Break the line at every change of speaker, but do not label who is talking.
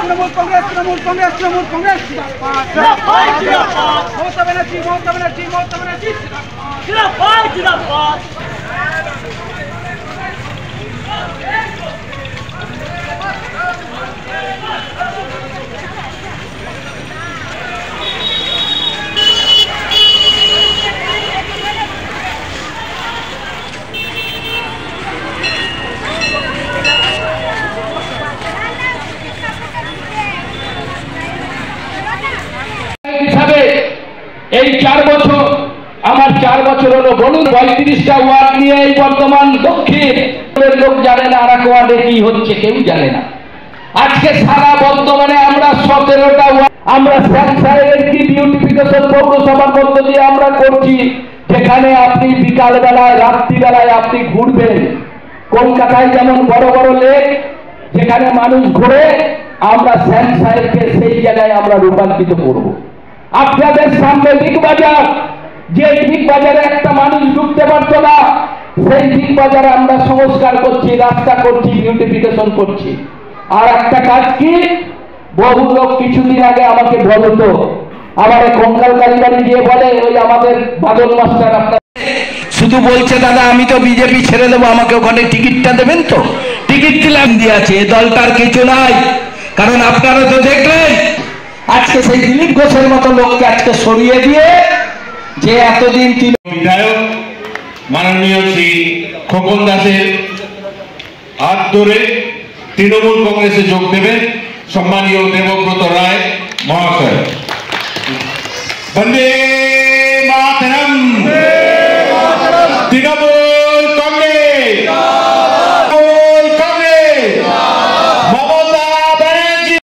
তৃণমূল কংগ্রেস তৃণমূল কংগ্রেস তৃণমূল কংগ্রেস মমতা ব্যানার্জি মমতা ব্যানার্জি মমতা ব্যানার্জি জিন্দাবাদ জিন্দাবাদ।
এই 4 বছর আমার 4 বছর হলো, বলুন 35টা ওয়ার্ড নিয়ে এই বর্তমান দক্ষিণ লোক জানে না আর ওয়ার্ডে কি হচ্ছে কেউ জানে না। আজকে সারা বর্তমানে আমরা 17টা ওয়ার্ড আমরা স্যানিটাইজার কি বিউটিফিকেশন পৌরসভার মধ্য দিয়ে আমরা করছি, যেখানে আপনি বিকাল বেলায় রাত্রিবেলায় আপনি ঘুরবেন। কলকাতায় যেমন বড় বড় লেক যেখানে মানুষ ঘুরে, আমরা স্যানিটাইজারকে সেই জায়গায় আমরা রূপান্তরিত করব। আপনাদের সামনে বিগ বাজার, যে বিগ বাজারে একটা মানুষ ঢুকতে পারতো না, সেই বিগ বাজারে আমরা সংস্কার করছি, রাস্তা করছি, বিউটিফিকেশন করছি। আর একটা কাজ কি, বহু লোক কিছুদিন আগে আমাকে বলতো, আমার কঙ্কাল কালীবাড়ি গিয়ে বলে ওই আমাদের বাদল মাস্টার আপনার শুধু বলছে দাদা আমি তো বিজেপি ছেড়ে দেবো, আমাকে ওখানে টিকিটটা দেবেন তো। টিকিট দিলাম দিয়েছে, এ দলটার কিছু নাই। কারণ আপনারা তো দেখলেন আজকে সেই দিলীপ ঘোষের মতো লোককে আজকে সরিয়ে দিয়ে, যে এতদিন
বিধায়ক মাননীয় শ্রী খোকন দাসের হাত ধরে তৃণমূল কংগ্রেসে যোগ দেবেন সম্মানীয় দেবব্রত রায় মহাশয়। বন্দে